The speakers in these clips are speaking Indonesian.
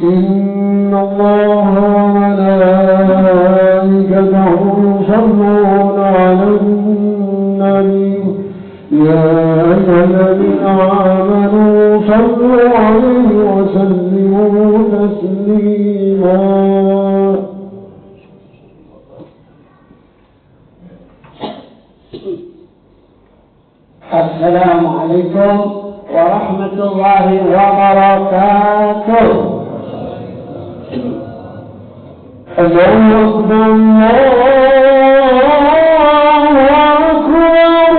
إن الله وملائكته يصلون على النبي يا أيها الذين آمنوا صلوا عليه وسلموا تسليما. السلام عليكم ورحمة الله وبركاته. الله أكبر الله أكبر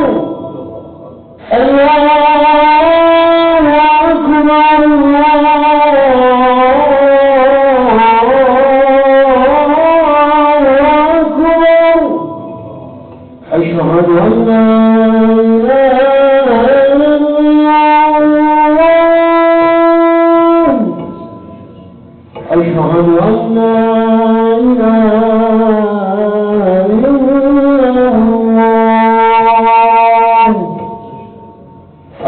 أشهد أن لا أشهد أن لا إله إلا الله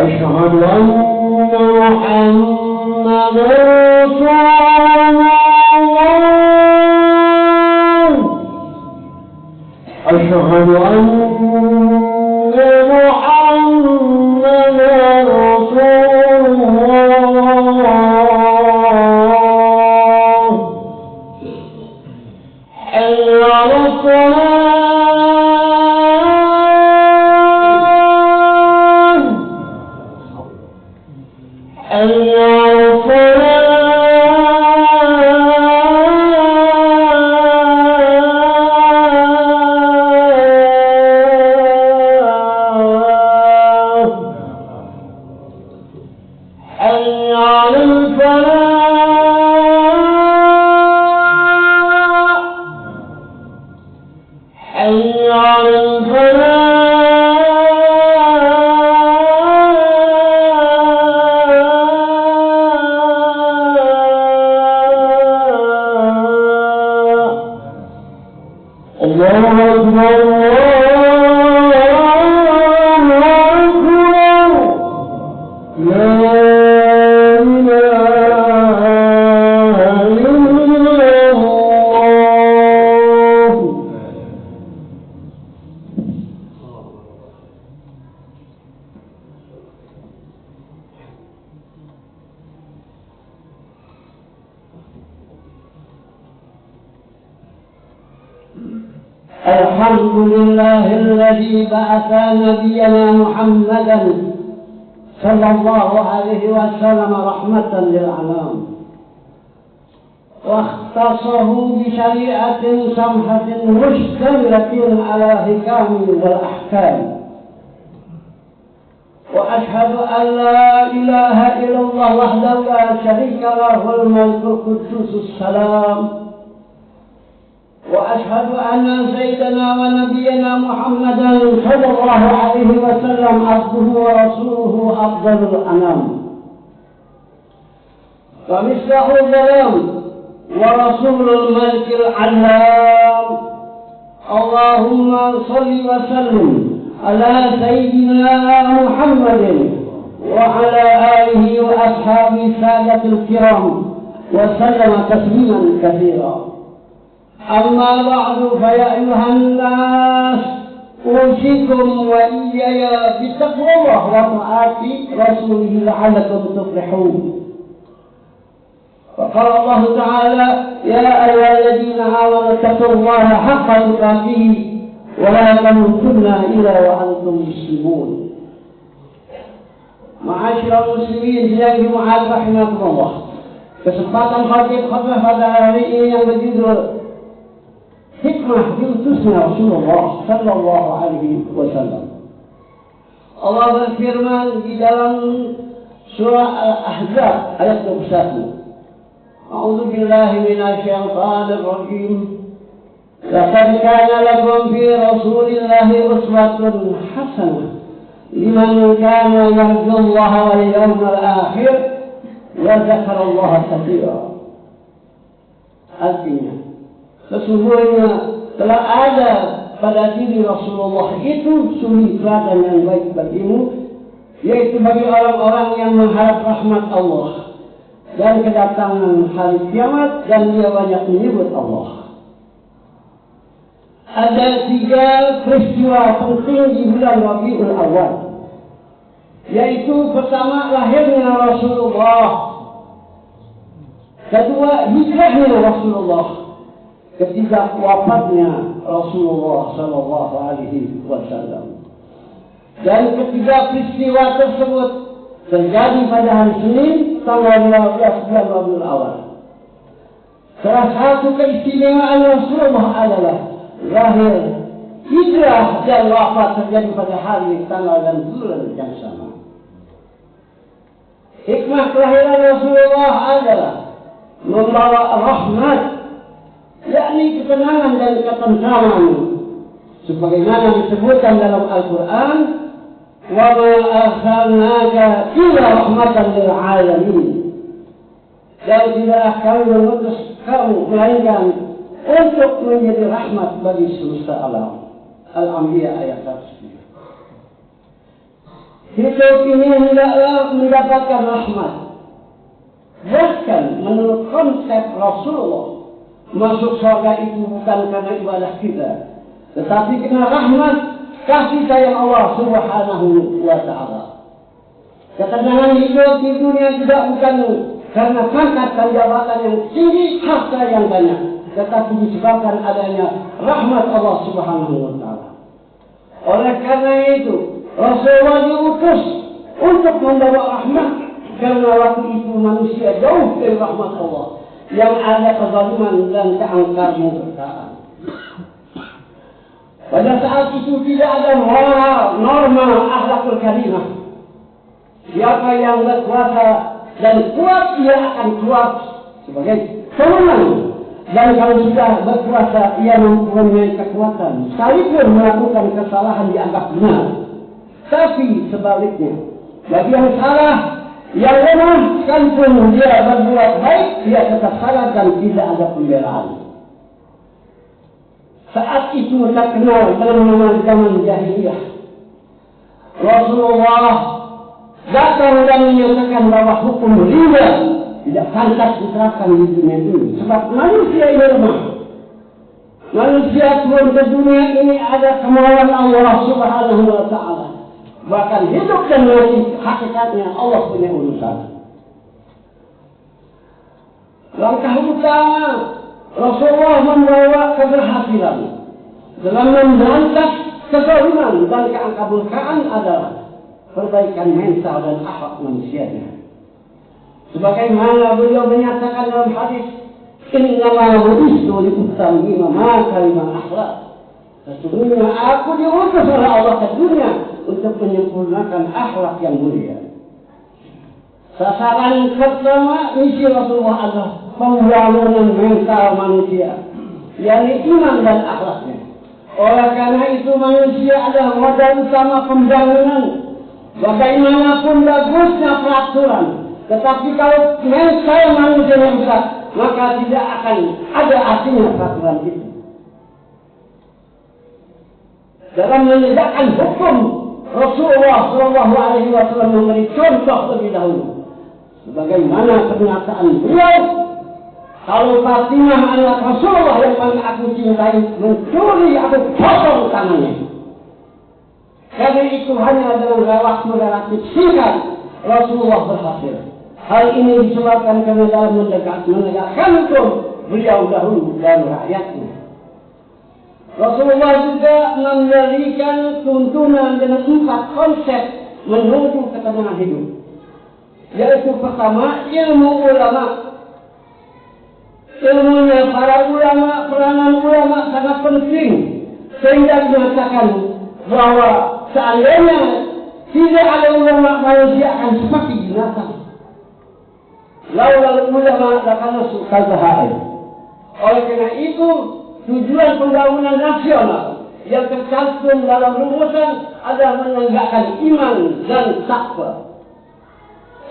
أشهد أن محمدا رسول الله أشهد أن محمدا رسول الله حي على الصلاة حي على الصلاة حي على الفلاح حي على الفلاح. الله أكبر الله أكبر لا إله إلا الله. الحمد لله الذي بعث نبينا محمدا صلى الله عليه وسلم رحمة للعالم واختصه بشريعة سمحة مشتملة على حكام والأحكام. وأشهد أن لا إله إلا الله وحده لا شريك له الملك القدوس السلام. وأشهد أن سيدنا ونبينا محمدا صلى الله عليه وسلم عبده ورسوله أفضل الأنام ومصباح الظلام ورسول الملك العلام. اللهم صل وسلم على سيدنا محمد وعلى آله وأصحابه السادة الكرام وسلم تسليما كثيرا. أما بعد فيا أيها الناس أوصيكم وإياي بتقوى الله وطاعة رسوله لعلكم تفلحون. وقال الله تعالى يا أيها الذين آمنوا اتقوا الله حق تقاته ولا تموتن إلا وأنتم مسلمون. معاشر المسlimin yang dimuliakan rahimakumullah. Kesempatan khutbah pada hari ini yang berjudul hikmah diutusnya Rasulullah sallallahu alaihi wasallam. Allah berfirman di dalam surah Al-Ahzab ayat 21. A'udzu billahi minasyaitonir rajim. Laqad kana lakum fi Rasulillahi uswatun hasanah liman kana yarjullaha wal yawmal akhir wa dzakarallaha katsiran. Artinya sesungguhnya telah ada pada diri Rasulullah itu suri teladan yang baik bagimu, yaitu bagi orang-orang yang mengharap rahmat Allah dan kedatangan hari kiamat, dan dia banyak menyebut Allah. Ada 3 peristiwa penting di bulan Rabiul Awal, yaitu pertama lahirnya Rasulullah, kedua hijrahnya Rasulullah, ketiga wafatnya Rasulullah Sallallahu Alaihi Wasallam. Dan ketiga peristiwa tersebut terjadi pada hari Senin tanggal 15 bulan Rabiul Awal. Salah satu keistimewaan Rasulullah adalah lahir, hijrah dan wafat terjadi pada hari, tanggal dan bulan yang sama. Hikmah kelahiran Rasulullah adalah membawa rahmat, yakni ketenangan dan ketentraman, sebagaimana disebutkan dalam Al-Quran, wa ma arsalnaka illa rahmatan lil alamin. Dan tidaklah kami mengutus kamu melainkan untuk menjadi rahmat bagi semesta alam. Al-Anbiya ayat 1. Hidup ini hendaklah mendapatkan rahmat. Bahkan menurut konsep Rasulullah, masuk surga itu bukan karena ibadah kita, tetapi karena rahmat kasih sayang Allah Subhanahu wa Ta'ala. Ketenangan hidup di dunia juga bukan karena pangkat dan jabatan yang tinggi, harta yang banyak, tetapi disebabkan adanya rahmat Allah Subhanahu wa Ta'ala. Oleh karena itu Rasulullah diutus untuk membawa rahmat, karena waktu itu manusia jauh dari rahmat Allah, yang ada kezaliman dan keangkar-murkaan. Pada saat itu tidak ada norma akhlakul karimah. Siapa yang berkuasa dan kuat, ia akan kuat sebagai pemenang. Dan kalau sudah berkuasa, ia mempunyai kekuatan, sekalipun melakukan kesalahan dianggap benar. Tapi sebaliknya, bagi yang salah, yang lemah, sekalipun dia berbuat baik, dia tetap salah dan tidak ada pembelaan. Saat itu terkenal dalam zaman jahiliyah. Rasulullah datang dan menyatakan bahwa hukum riba tidak pantas diterapkan di dunia ini, sebab manusia ini lemah. Manusia turun ke dunia ini ada kemauan Allah Subhanahu wa Ta'ala. Bahkan hidup dan mati hakikatnya Allah punya urusan. Langkah utama Rasulullah membawa keberhasilan dalam memberantas kezaliman dan keangkar-murkaan adalah perbaikan mental dan akhlak manusianya. Sebagaimana beliau menyatakan dalam hadis, "Innama bu'istu liutammima makarimah akhlak." Sesungguhnya aku diutus oleh Allah ke dunia untuk menyempurnakan akhlak yang mulia. Sasaran pertama misi Rasulullah adalah pembangunan mental manusia, yakni iman dan akhlaknya. Oleh karena itu manusia adalah modal utama pembangunan. Bagaimanapun bagusnya peraturan, tetapi kalau mental manusia yang rusak, maka tidak akan ada artinya peraturan itu. Dalam menegakkan hukum, Rasulullah Shallallahu Alaihi Wasallam memberi contoh lebih dahulu. Sebagaimana pernyataan beliau, kalau Fatimah anak Rasulullah yang paling aku cintai mencuri, aku potong tangannya. Karena itu hanya dalam waktu relatif singkat Rasulullah berhasil. Hal ini disebabkan karena dalam menegakkan hukum beliau dahulu dan rakyatnya. Rasulullah juga memberikan tuntunan dengan 4 konsep menuju ketenangan hidup. Yaitu pertama, ilmu ulama. Ilmunya para ulama, peranan ulama sangat penting. Sehingga dinyatakan bahwa seandainya tidak ada ulama, manusia akan seperti binatang. Lalu ulama akan suka bahaya. Oleh karena itu, tujuan pembangunan nasional yang tercantum dalam rumusan adalah menegakkan iman dan takwa.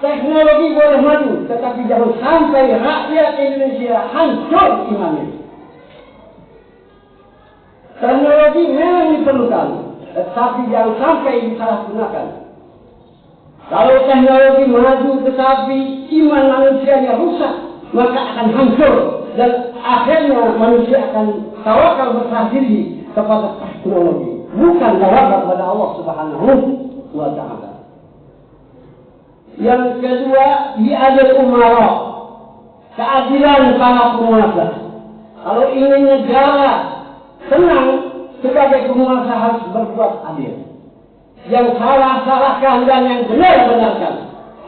Teknologi boleh maju, tetapi jangan sampai rakyat Indonesia hancur imannya. Teknologi memang diperlukan, tetapi jangan sampai disalahgunakan. Kalau teknologi maju tetapi iman manusianya rusak, maka akan hancur dan akhirnya manusia akan tawakal berserah diri kepada teknologi, bukan tawakal kepada Allah Subhanahu wa Ta'ala. Yang kedua, diadil umara, keadilan para penguasa. Kalau ingin negara tenang, sebagai penguasa harus berbuat adil. Yang salah salahkan dan yang benar benarkan.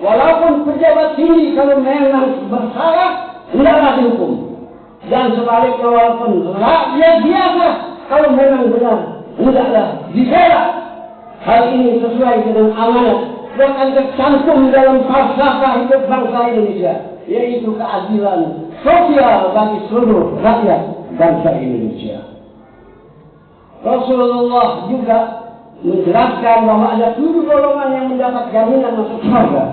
Walaupun pejabat tinggi kalau memang bersalah, hendaklah dihukum. Dan sebaliknya walaupun rakyat biasa kalau memang benar, hendaklah dibela. Hal ini sesuai dengan amanat yang tercantum dalam falsafah hidup bangsa Indonesia, yaitu keadilan sosial bagi seluruh rakyat bangsa Indonesia. Rasulullah juga menjelaskan bahwa ada 7 golongan yang mendapat jaminan masuk surga.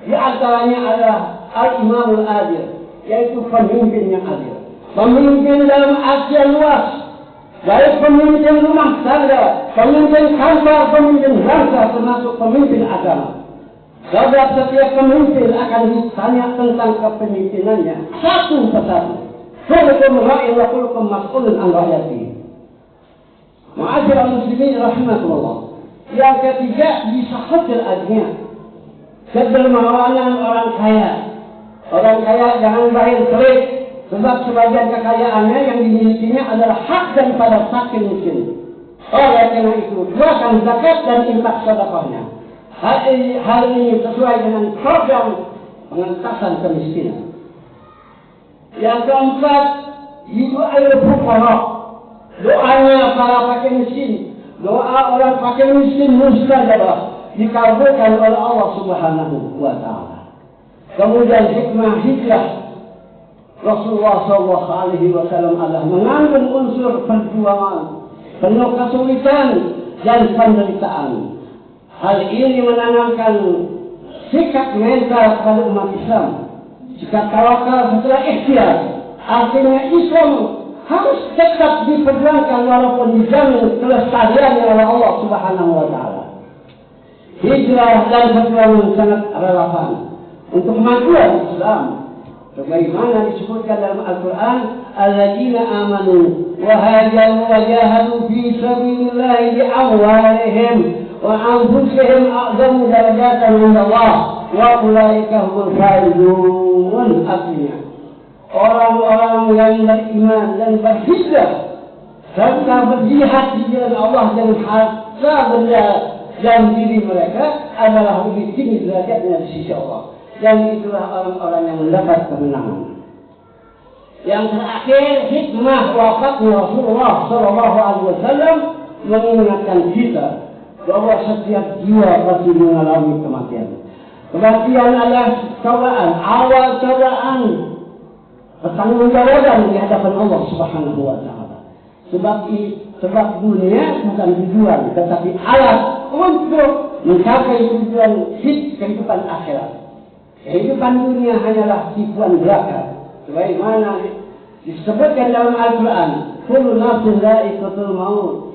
Di antaranya adalah al-imamul adil, yaitu pemimpin yang adil. Pemimpin dalam artian luas, baik pemimpin rumah tangga, pemimpin kantor, pemimpin bangsa, termasuk pemimpin agama. Sebab setiap pemimpin akan ditanya tentang kepemimpinannya satu persatu. Kullukum ra'in wa kullukum mas'ulun an ra'iyatihi. Ma'asyiral muslimin rahimakumullah. Yang ketiga, bisahhatil adnya, kedermawanan orang kaya. Orang kaya jangan lahir terik, sebab sebagian kekayaannya yang dimilikinya adalah hak daripada fakir miskin. Oleh karena itu, keluarkan zakat dan infak sedekahnya. Hal ini sesuai dengan program pengentasan kemiskinan. Yang keempat, du'aul fuqara, doanya para fakir miskin. Doa orang fakir miskin mustajabah, dikabulkan oleh Allah Subhanahu wa Ta'ala. Kemudian hikmah hijrah Rasulullah SAW adalah mengandung unsur perjuangan, penuh kesulitan dan penderitaan. Hal ini menanamkan sikap mental kepada umat Islam. Sikap tawakal setelah ikhtiar. Artinya Islam harus tetap diperjuangkan walaupun dijamin kelestariannya oleh Allah Subhanahu wa Ta'ala. Hijrah dan perjuangan sangat relevan untuk kemajuan Islam. Sebagaimana disebutkan dalam Al-Quran, alladzina amanu wa hajaru wa jahadu fi sabilillahi bi amwalihim wa anfusihim a'zamu darajatan 'inda Allah wa ulaika humul faizun. Artinya, orang-orang yang beriman dan berhijrah serta berjihad di jalan Allah dengan harta benda dan diri mereka adalah lebih tinggi derajatnya di sisi Allah. Dan itulah orang-orang yang mendapat kemenangan. Yang terakhir, hikmah wafatnya Rasulullah SAW mengingatkan kita bahwa setiap jiwa pasti mengalami kematian. Kematian adalah cobaan, awal cobaan pertanggungjawaban di hadapan Allah Subhanahu wa Ta'ala. Sebab dunia bukan tujuan, tetapi alat untuk mencapai tujuan kehidupan akhirat. Kehidupan dunia hanyalah tipuan belaka. Sebagaimana disebutkan dalam Al-Quran, kullu nafsin dha'iqatul maut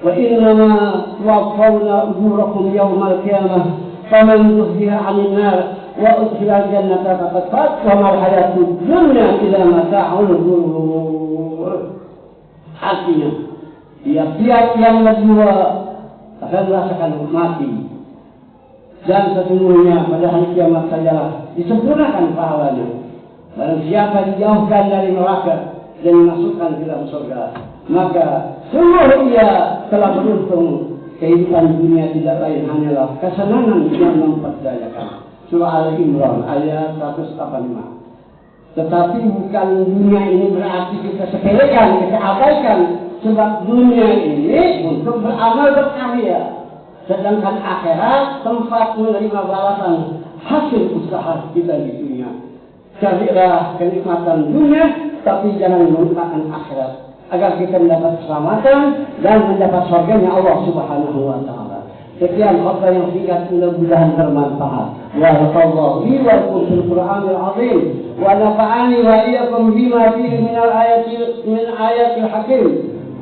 wa innama tuwaffawna ujurakum yawmal qiyamah faman zuhziha 'anil nar wa udkhila al-jannata faqad faz wa mal hayatud dunya illa mata'ul ghurur. Artinya, tiap-tiap yang berdua akan merasakan mati. Dan sesungguhnya pada hari kiamat sajalah disempurnakan pahalanya. Barang siapa dijauhkan dari neraka dan dimasukkan ke dalam surga, maka sungguh ia telah beruntung. Kehidupan dunia tidak lain hanyalah kesenangan yang memperdayakan. Surah Al-Imran ayat 185. Tetapi bukan dunia ini berarti kita sepelekan, kita abaikan. Sebab dunia ini untuk beramal berkarya. Sedangkan akhirat tempat menerima balasan hasil usaha kita di dunia. Carilah kenikmatan dunia, tapi jangan melupakan akhirat, agar kita mendapat keselamatan dan mendapat surganya Allah Subhanahu wa Ta'ala. Sekian khutbah yang singkat, mudah-mudahan bermanfaat. Barakallahu li wa lakum fil Qur'anil 'azim wa nafa'ani wa iyyakum bima fihi min ayatil hakim.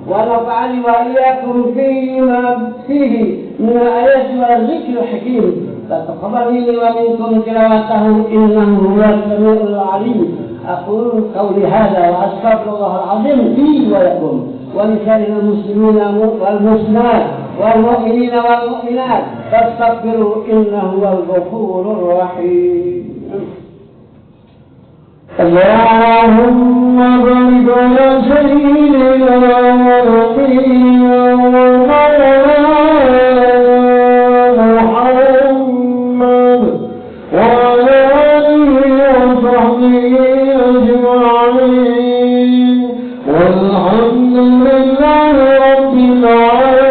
ونفعني وإياكم فيما فيه من الآيات والذكر الحكيم تقبل مني ومنكم تلاوته إنه هو السميع العليم. أقول قولي هذا وأستغفر الله العظيم لي ولكم ولسائر المسلمين والمسلمات والمؤمنين والمؤمنات فاستغفروا إنه هو الغفور الرحيم. اللهم بارك على سيدنا ونبينا محمد وعلى آله وصحبه أجمعين والحمد لله رب العالمين.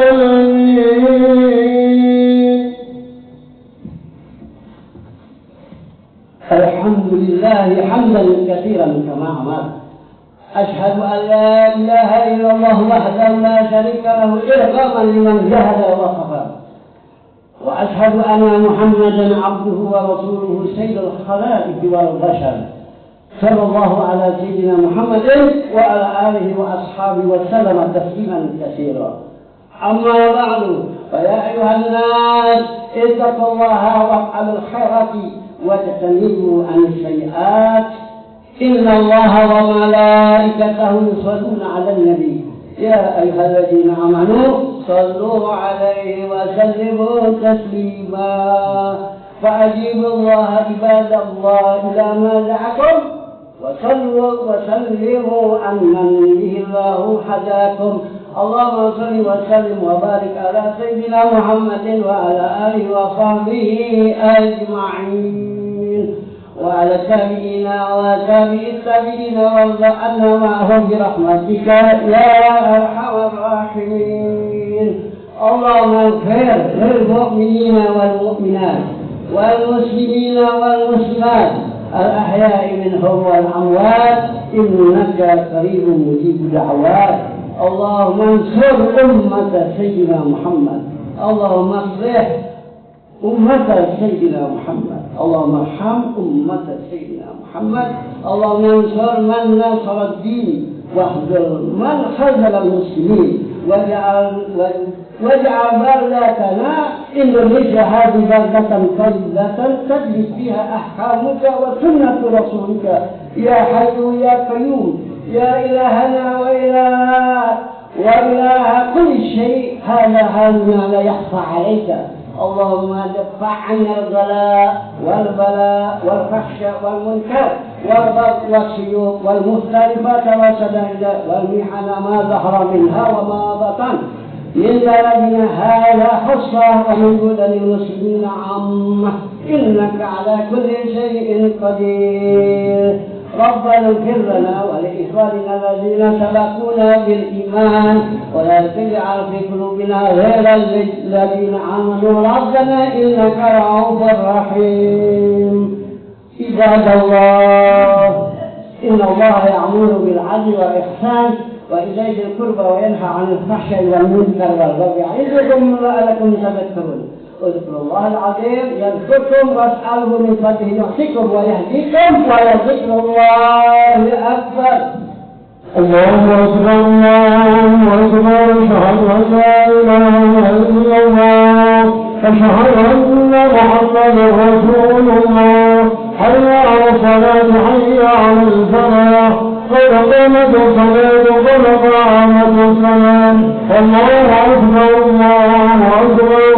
الحمد لله حمدا كثيرا كما أمر. أشهد أن لا إله إلا الله وحده لا شريك له إرغاما لمن جهد وكفر، وأشهد أن محمدا عبده ورسوله سيد الخلائق والبشر صلى الله على سيدنا محمد وعلى آله وأصحابه وسلم تسليما كثيرا. أما بعد فيا أيها الناس اتقوا الله وافعلوا الخيرات واجتنبوا عن السيئات. إن الله وملائكته يصلون على النبي يا أيها الذين آمنوا صلوا عليه وسلموا تسليما. فأجيبوا الله عباد الله إلى ما دعاكم وصلوا وسلموا عمن به الله حداكم. اللهم صل وسلم وبارك على سيدنا محمد وعلى آله وصحبه أجمعين وعلى التابعين وتابع التابعين وارض عنا معهم برحمتك يا أرحم الراحمين. اللهم اغفر للمؤمنين والمؤمنات والمسلمين والمسلمات الأحياء منهم والأموات إنك قريب مجيب دعوات. اللهم انصر أمة سيدنا محمد. اللهم اصلح أمة سيدنا محمد. اللهم ارحم أمة سيدنا محمد. اللهم انصر من نصر الدين واخذل من خذل المسلمين. واجعل بلدتنا إندونيسيا هذه بلدة طيبة تجري فيها أحكامك وسنة رسولك يا حي يا قيوم يا إلهنا وإله كل شيء. هذا حالنا لا يخفى عليك. اللهم دفع عنا الغلاء والبلاء والفحش والمنكر والبغي والسيوف والمختلفات والشدائد والمحن ما ظهر منها وما بطن من بلدنا هذا خاصة ومن بلدان المسلمين عامة إنك على كل شيء قدير. ربنا اغفر لنا ولإخواننا الذين سبقونا بالإيمان ولا تجعل في قلوبنا غير الذين آمنوا ربنا إنك رؤوف رحيم. عباد الله إن الله يأمر بالعدل والإحسان وإيتاء ذي القربى وينهى عن الفحشاء والمنكر والبغي يعظكم لعلكم تذكرون. اذكروا الله العظيم يذكركم واسألوه من فضله يعطيكم ويهديكم ولذكر الله أكبر. الله أكبر الله أكبر. أشهد أن لا إله إلا الله أشهد أن محمدا رسول الله. حي على الصلاة حي على الفلاح قد قامت الصلاة قد قامت الصلاة. الله أكبر الله أكبر.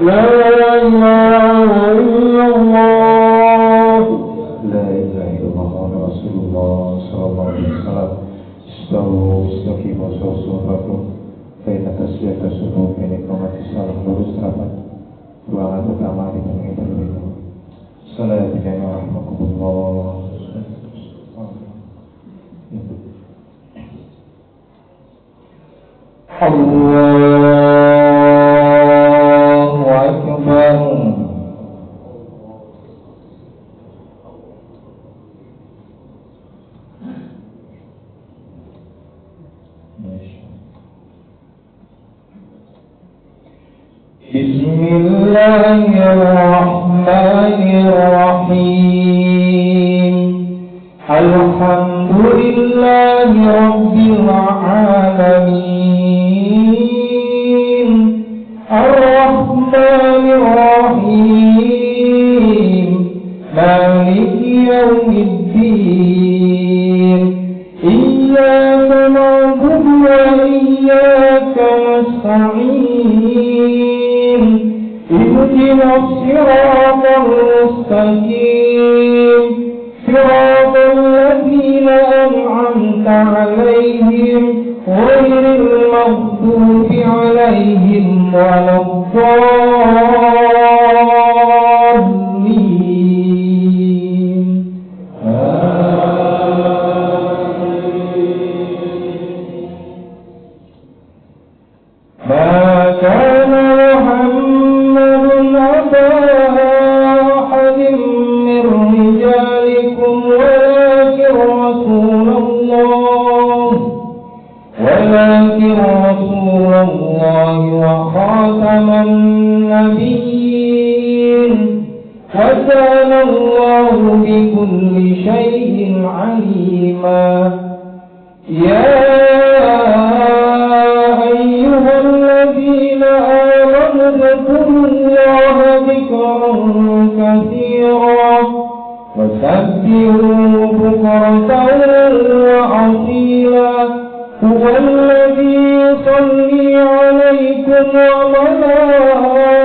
لا إله إلا الله. لا إله إلا الله محمد رسول الله صلى الله عليه وسلم. استووا استقيموا صفوفكم فإن تسبيح الصفوف من إقامة الصلاة والصلاة وعلى الأعمال من عبادة صلاة جميعا رحمكم الله. الله أكبر. بسم الله الرحمن الرحيم. الحمد لله رب العالمين الرحمن الرحيم اهدنا الصراط المستقيم صراط الذين أنعمت عليهم غير المغضوب عليهم ولا الضالين. ما كان محمد أبا أحد من رجالكم ولكن رسول الله وخاتم النبيين وكان الله بكل شيء عليما. يا أيها الذين آمنوا اذكروا الله ذكرا كثيرا وسبحوه بكرة وأصيلا. هو الذي يصلي عليكم وملائكته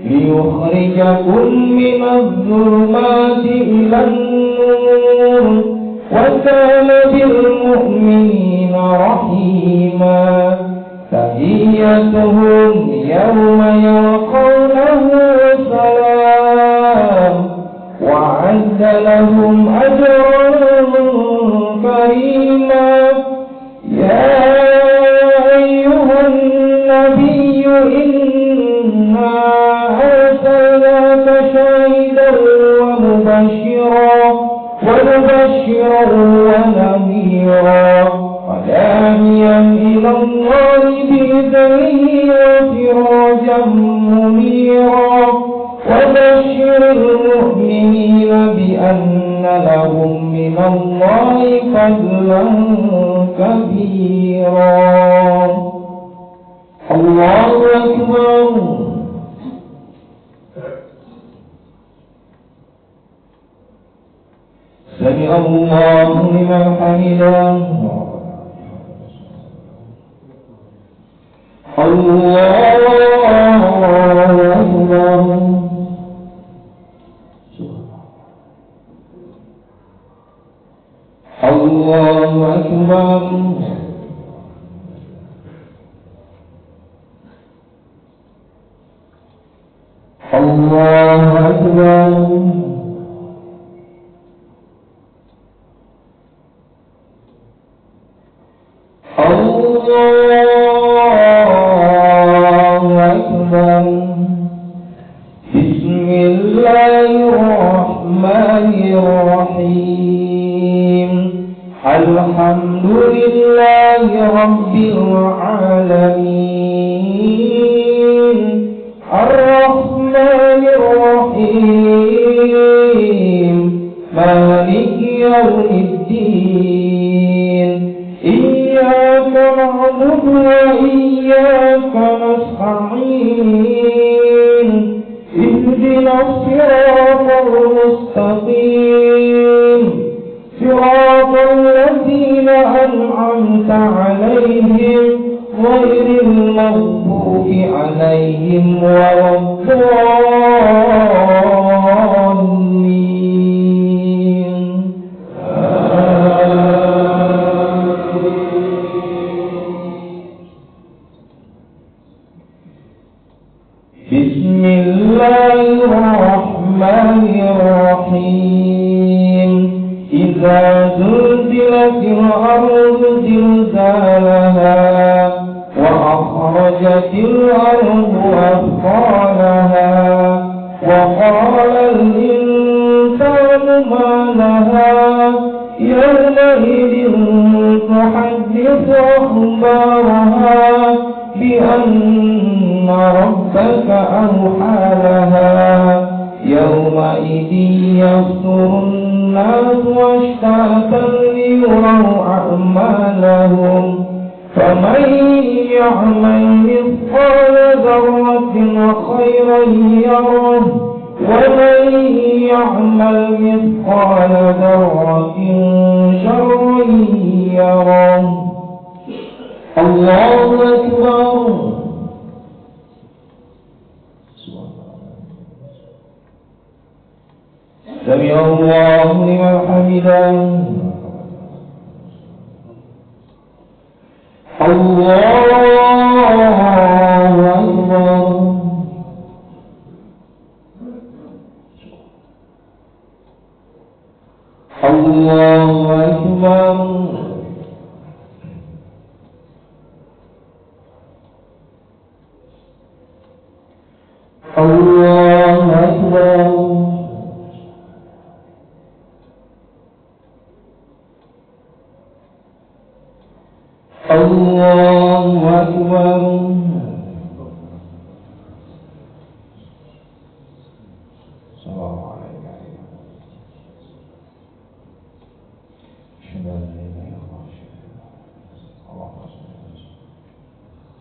ليخرجكم من الظلمات إلى النور وكان بالمؤمنين رحيما. تحيتهم يوم يلقونه سلام وأعد لهم أجرا كريما. يا أيها النبي إنا أرسلناك شاهدا ومبشرا ونذيرا وداعيا إلى الله بإذنه وسراجا منيرا. وبشر المؤمنين بأن لهم من الله فضلا كبيرا. الله أكبر. سمع الله لمن حمده. الله أكبر. الله أكبر. الله أكبر. الله أكبر. بسم الله الرحمن الرحيم. الحمد لله رب العالمين الرحمن الرحيم مالك يوم الدين. إياك نعبد وإياك نستعين. اهدنا الصراط المستقيم صراط الذين أنعمت عليهم غير المغضوب عليهم ولا الضالين. بسم الله الرحمن الرحيم. إذا زلزلت الأرض زلزالها وأخرجت الأرض أثقالها وقال الإنسان ما لها يومئذ تحدث أخبارها بأن ربك أوحى لها. يومئذ يصدر الناس أشتاتا ليروا أعمالهم. فمن يعمل مثقال ذرة خيرا يره ومن يعمل مثقال ذرة شرا يره. الله أكبر. الله لمن حمده الله أكبر الله أكبر الله أكبر الله أكبر السلام عليكم أشهد أن لا إله إلا الله اللهم صل وسلم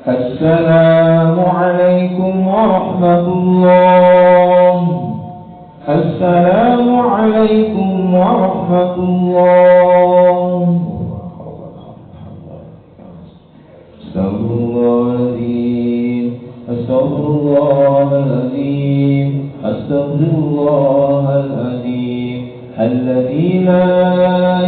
السلام عليكم ورحمة الله السلام عليكم ورحمة الله استغفر الله العظيم استغفر الله العظيم استغفر الله العظيم الذي لا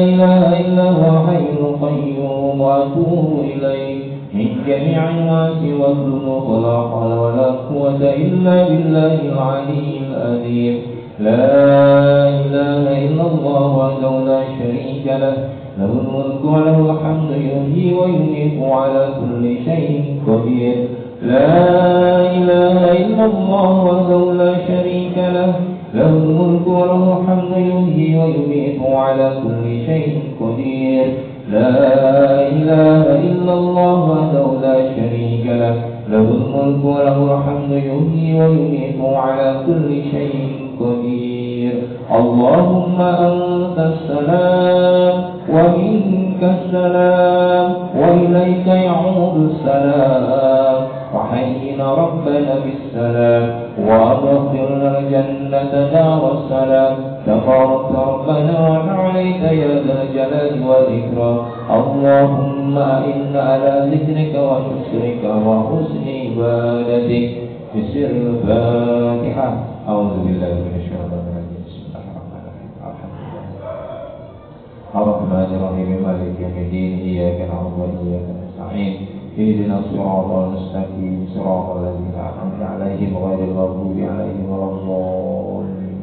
إله إلا هو الحي القيوم وأتوب إليه من جميع ما سوى الذنوب ولا حول ولا قوة إلا بالله العلي العظيم لا إله إلا الله وحده لا شريك له له الملك وله الحمد يحيي ويميت على كل شيء قدير لا إله إلا الله وحده لا شريك له له الملك وله الحمد يحيي ويميت على كل شيء قدير لا إله إلا الله وحده لا شريك له له الملك وله الحمد يحيي ويميت على كل شيء قدير اللهم أنت السلام ومنك السلام وإليك يعود السلام وحينا ربنا بالسلام وأدخلنا الجنة دار السلام تبارك ربنا وتعاليت يا ذا الجلال والإكرام اللهم إنا على ذكرك وشكرك وحسن عبادتك بسر الفاتحة أعوذ بالله من الشيطان الرجيم بسم الله الرحمن الرحيم الحمد لله الرحمن الرحيم مالك يوم الدين إياك نعبد وإياك نستعين اهدنا الصراط المستقيم صراط الذين أنعمت عليهم غير المغضوب عليهم ولا الضالين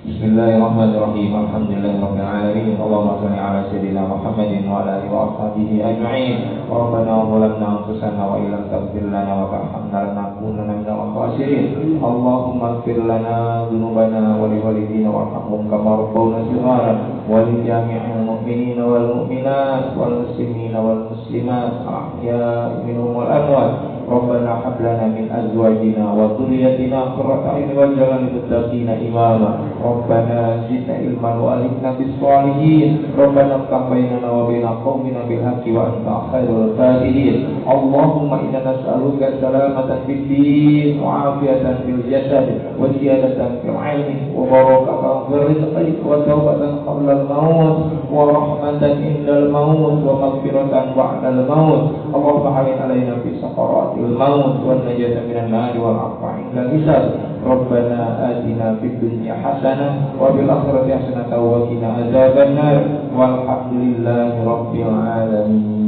بسم الله الرحمن الرحيم الحمد لله رب العالمين اللهم صل على سيدنا محمد وعلى آله وأصحابه أجمعين ربنا ظلمنا أنفسنا وإن لم تغفر لنا وترحمنا لنكونن من الخاسرين اللهم اغفر لنا ذنوبنا ولوالدينا وارحمهم كما ربونا صغارا ولجميع المؤمنين والمؤمنات والمسلمين والمسلمات الأحياء منهم والأموات ربنا هب لنا من أزواجنا وذريتنا قرة أعين واجعلنا للمتقين إماما ربنا زدنا علما وألهمنا بالصالحين ربنا افتح بيننا وبين قومنا بالحق وأنت خير الفاتحين اللهم إنا نسألك سلامة في الدين وعافية في الجسد وزيادة في العلم وبركة في الرزق وتوبة قبل الموت ورحمة عند الموت ومغفرة بعد الموت اللهم حرم علينا في سقرات الموت والنجاة من النار والعفو عند الحساب ربنا آتنا في الدنيا حسنة وفي الآخرة حسنة وقنا عذاب النار والحمد لله رب العالمين.